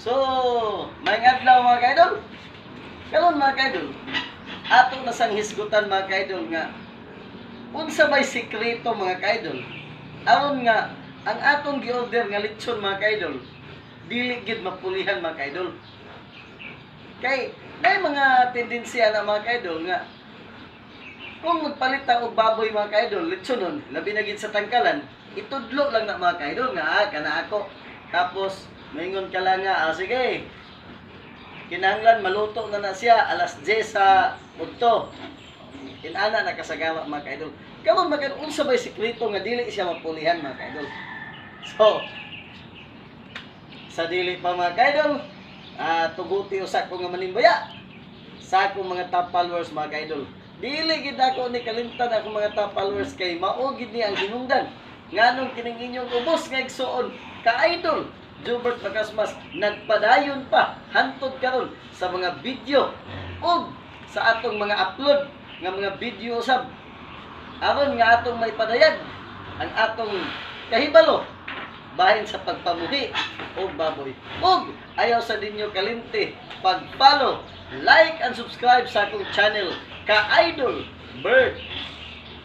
So, may adlaw mga kaidol. Karon mga kaidol, ato na sang hisgutan mga kaidol nga unsa may sikreto mga kaidol. Aron nga ang atong gi-order nga lechon mga kaidol, dili gid mapulihan mga kaidol. Kay may mga tendensya na mga kaidol nga kung magpalit ta og baboy mga kaidol, lechonon, labi na gid sa tangkalan, itudlo lang na mga kaidol nga kana ako. Tapos maingon ka lang nga, sige. Kinahanglan maluto na siya alas 10 sa udto. Inana nakasagawa mga kaidol. Karon mga kaidol, unsa may sikreto nga dili siya mapulihan mga kaidol. So, sa dili pa mga kaidol, tuguti usa ko nga manimbuya sa akong mga top followers mga kaidol. Dili gid ako ni kalimtan ako mga top followers kay mao gid ni ang hinungdan. Nganong kining inyong ubos nga igsuon ka idol Jobert Makasmas nagpadayon pa hantod karon sa mga video ug sa atong mga upload nga mga video usab aron nga atong may padayag ang atong kahibalo bahin sa pagpamuhi og baboy. Ug ayaw sa dinyo kalimti pag-follow, like and subscribe sa akong channel ka Idol Bird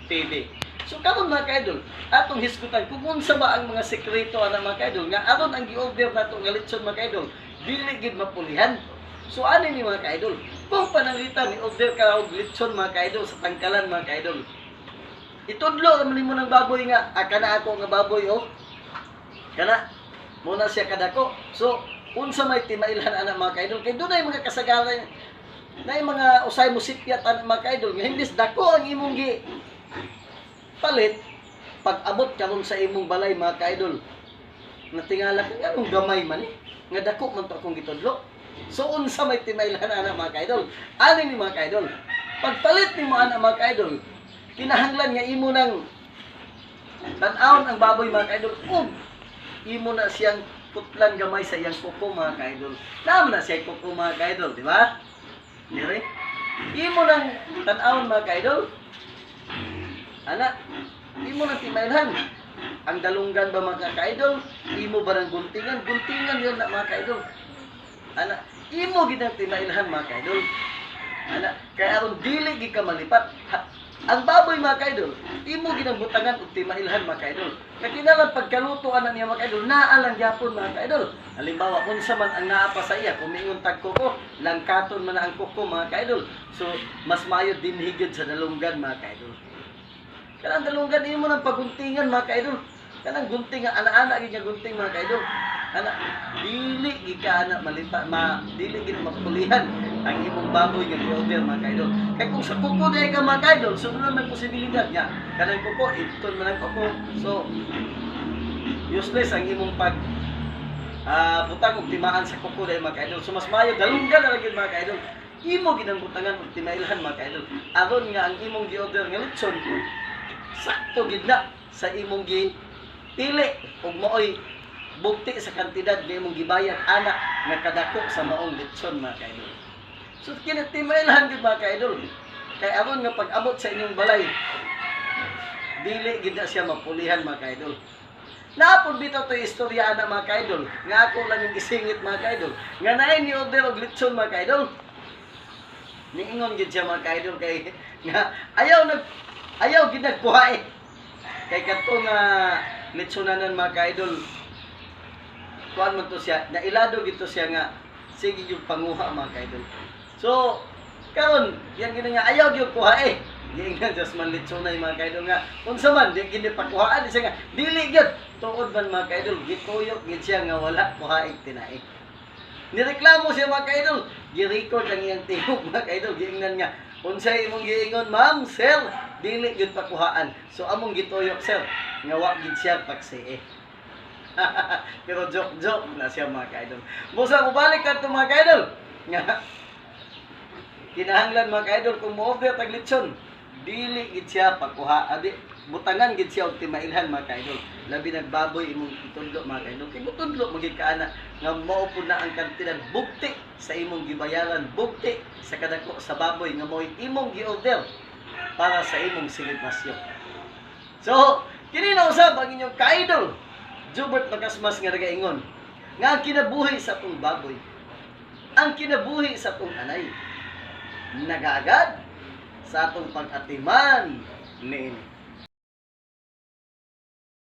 TV. So karon mga kaidol, atong hisgutan kung unsa ba ang mga sekreto ana mga kaidol nga aron ang gi-order nato nga lechon mga kaidol dili gid mapulihan. So ani ni mga kaidol, kung pananglitan ni order ka og lechon mga kaidol sa tangkalan mga kaidol. Itudlo man nimo ng baboy nga kana ako nga baboy kana muna siya kadako. So unsa may timailhan ana mga kaidol kay dunay mga kasagaran na mga usay mo sipyat ana mga kaidol nga hindi dako ang imong gi palit pag abot karon sa imong balay mga kaidol natingala kung anong gamay man nga dako man to akong gitudlo. So unsa may timailhan ana mga kaidol ani ni mga kaidol pagpalit nimo ana mga kaidol kinahanglan nga imo nang tan-awon ang baboy mga kaidol ug imo na siyang putlan gamay sa iyang kuko mga kaidol. Naman na siya kuko mga kaidol, di ba? Dire imo nang tan-awon mga kaidol ana, imo nang timailhan. Ang dalunggan ba mga ka-idol? Imo ba ng guntingan? Guntingan yun na mga ka-idol. Ana, imo gid ang timailhan mga ka-idol. Ana, kaya aron dili gid ka malipat. Ang baboy mga ka-idol, imo gid ang butangan og timailhan mga ka-idol. Nakinalan pagkaluto ana niya mga ka-idol, naa lang gyapon mga ka-idol. Halimbawa, unsa man ang naa pa sa iya, kung miingon tag kuko, langkaton man na ang kuko mga ka-idol. So, mas maayo din higid sa dalunggan mga ka-idol. Kanang dalunggan imo nang paguntingan mga kaidol. Kanang guntingan ana-ana gid nga gunting mga kaidol. Ana dili gid ka ana malipat dili gid mapulihan ang imong baboy nga gi-order mga kaidol. Kay kung sa kuko day ka mga kaidol, sunod may posibilidad niya. Kanang kuko iton man ang kuko. So useless ang imong pag butang og timaan sa kuko day mga kaidol. So mas maayo dalunggan na gid mga kaidol. Imo gid ang butangan og timailhan mga kaidol. Aron nga ang imong gi-order nga lechon sakto gid na sa imong gipili ug maoy bugti sa kantidad nga imong gibayad ana nga kadako sa maong lechon mga kaidol. So kini timailhan gid mga kaidol. Kay aron nga pag-abot sa inyong balay dili gid na siya mapulihan mga kaidol. Naapod bitaw to istorya ana mga kaidol nga ako lang yung isingit mga kaidol nga naay ni order og lechon mga kaidol. Niingon gid siya mga kaidol kay nga ayaw gid nagkuha kay kadto nga lechonanan mga kaidol kuan man to siya nailado gito siya nga sige yung panguha mga kaidol. So karon yang gina nga ayaw gyud kuha giingan just man lechonay mga kaidol nga unsa man di gid pakuhaan siya nga dili gyud tuod man mga kaidol gituyok gid siya nga wala kuha tinai. Nireklamo siya mga kaidol gi-record ang iyang tihog mga kaidol giingnan nga unsay imong giingon ma'am sir dili gyud pakuhaan. So among gituyok sir nga wa gid siya paksi pero joke na siya mga kaidol. Busa mo balik kadto mga kaidol nga kinahanglan mga kaidol kung mo-order tag lechon dili gid siya pakuha adi butangan gid siya og timailhan mga kaidol. Labi nagbaboy imong itudlo mga kaidol kay mutudlo magid kaana nga mao pud na ang kantidad bugti sa imong gibayaran bugti sa kadako sa baboy nga mo'y imong gi-order para sa imong selebrasyon. So kini na usab ang inyong kaidol Jobert Makasmas nga nagaingon nga ang kinabuhi sa atong baboy, ang kinabuhi sa atong anay, nagaagad sa atong pag-atiman niini.